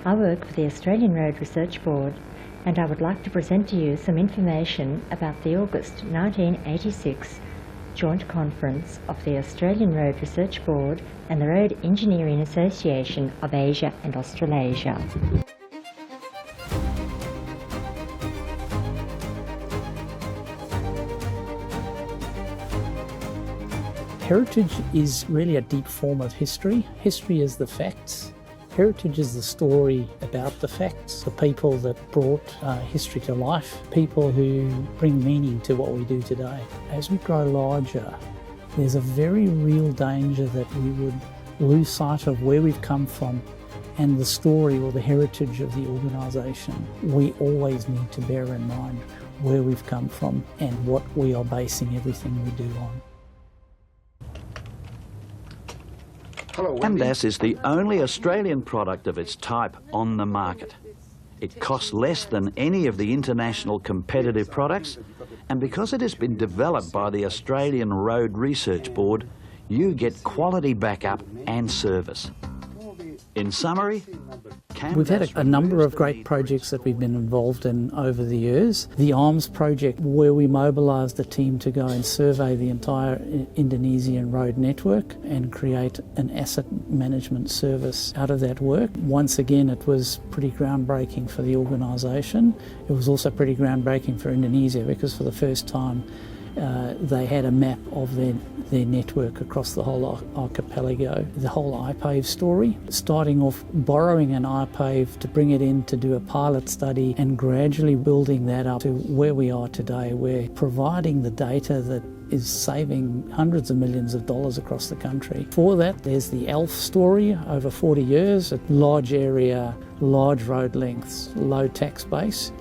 I work for the Australian Road Research Board, and I would like to present to you some information about the August 1986 Joint Conference of the Australian Road Research Board and the Road Engineering Association of Asia and Australasia. Heritage is really a deep form of history. History is the facts. Heritage is the story about the facts, the people that brought history to life, people who bring meaning to what we do today. As we grow larger, there's a very real danger that we would lose sight of where we've come from and the story or the heritage of the organisation. We always need to bear in mind where we've come from and what we are basing everything we do on. Camdas is the only Australian product of its type on the market. It costs less than any of the international competitive products, and because it has been developed by the Australian Road Research Board, you get quality backup and service. In summary, we've had a number of great projects that we've been involved in over the years. The ARRB project, where we mobilised a team to go and survey the entire Indonesian road network and create an asset management service out of that work. Once again, it was pretty groundbreaking for the organisation. It was also pretty groundbreaking for Indonesia because for the first time they had a map of their network across the whole archipelago. The whole iPave story, starting off borrowing an iPave to bring it in to do a pilot study and gradually building that up to where we are today. We're providing the data that is saving hundreds of millions of dollars across the country. For that, there's the ALF story over 40 years, a large area, large road lengths, low tax base.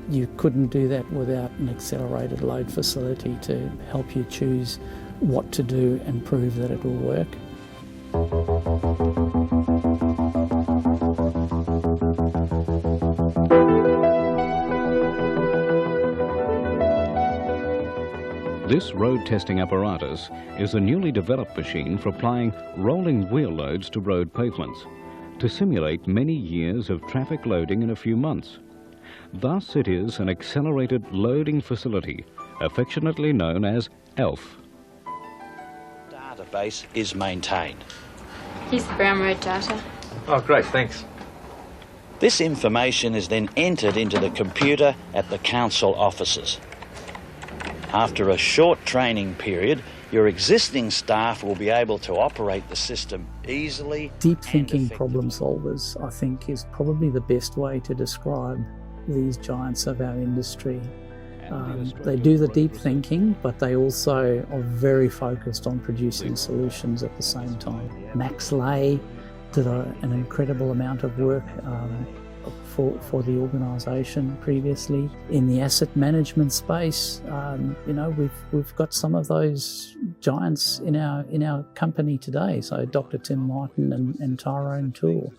You couldn't do that without an accelerated load facility to help you choose what to do and prove that it will work. This road testing apparatus is a newly developed machine for applying rolling wheel loads to road pavements to simulate many years of traffic loading in a few months. Thus, it is an accelerated loading facility, affectionately known as ALF. Database is maintained. Here's the Brown Road data. Oh, great, thanks. This information is then entered into the computer at the council offices. After a short training period, your existing staff will be able to operate the system easily. Deep thinking problem solvers, I think, is probably the best way to describe these giants of our industry. They do the deep thinking, but they also are very focused on producing solutions at the same time. Max Lay did an incredible amount of work for the organisation previously. In the asset management space, we've got some of those giants in our company today. So Dr. Tim Martin and Tyrone Toole,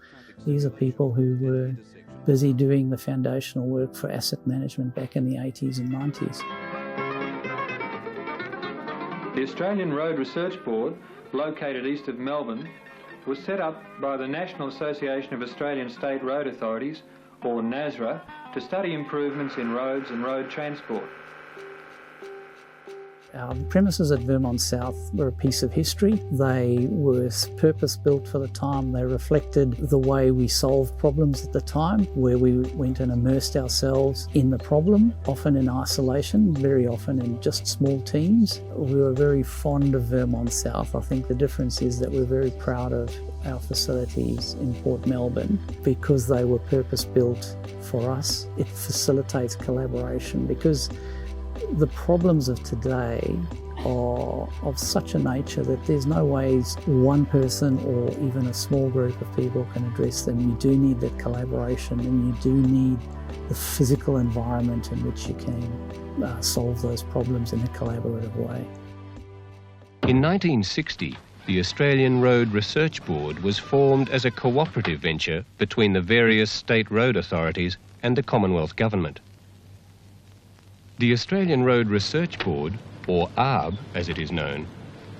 these are people who were busy doing the foundational work for asset management back in the 80s and 90s. The Australian Road Research Board, located east of Melbourne, was set up by the National Association of Australian State Road Authorities, or NASRA, to study improvements in roads and road transport. Our premises at Vermont South were a piece of history. They were purpose-built for the time. They reflected the way we solved problems at the time, where we went and immersed ourselves in the problem, often in isolation, very often in just small teams. We were very fond of Vermont South. I think the difference is that we're very proud of our facilities in Port Melbourne because they were purpose-built for us. It facilitates collaboration because the problems of today are of such a nature that there's no ways one person or even a small group of people can address them. You do need that collaboration, and you do need the physical environment in which you can solve those problems in a collaborative way. In 1960, the Australian Road Research Board was formed as a cooperative venture between the various state road authorities and the Commonwealth Government. The Australian Road Research Board, or ARRB as it is known,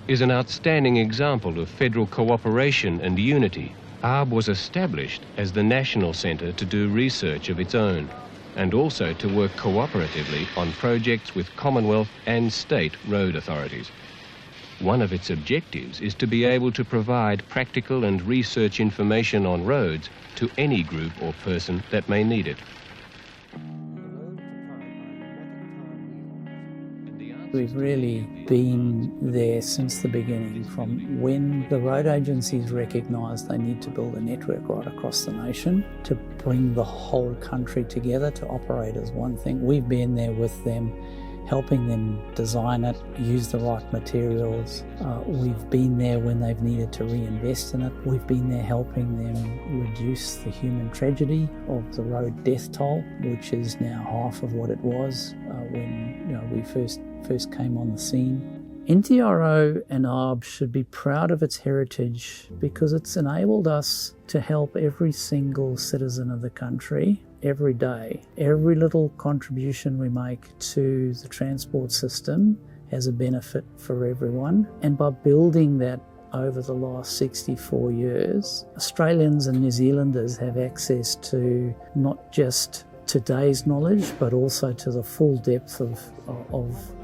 is an outstanding example of federal cooperation and unity ARRB was established as the national centre to do research of its own and also to work cooperatively on projects with Commonwealth and state road authorities. One of its objectives is to be able to provide practical and research information on roads to any group or person that may need it. We've really been there since the beginning, from when the road agencies recognised they need to build a network right across the nation to bring the whole country together to operate as one thing. We've been there with them, helping them design it, use the right materials. We've been there when they've needed to reinvest in it. We've been there helping them reduce the human tragedy of the road death toll, which is now half of what it was when we first came on the scene. NTRO and ARRB should be proud of its heritage because it's enabled us to help every single citizen of the country every day. Every little contribution we make to the transport system has a benefit for everyone, and by building that over the last 64 years, Australians and New Zealanders have access to not just today's knowledge, but also to the full depth of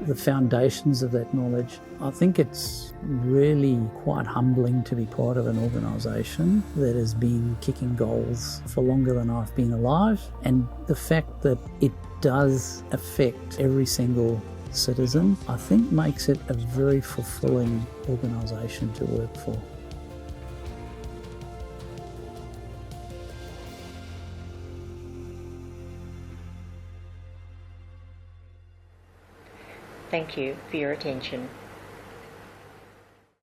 the foundations of that knowledge. I think it's really quite humbling to be part of an organisation that has been kicking goals for longer than I've been alive, and the fact that it does affect every single citizen, I think makes it a very fulfilling organisation to work for. Thank you for your attention.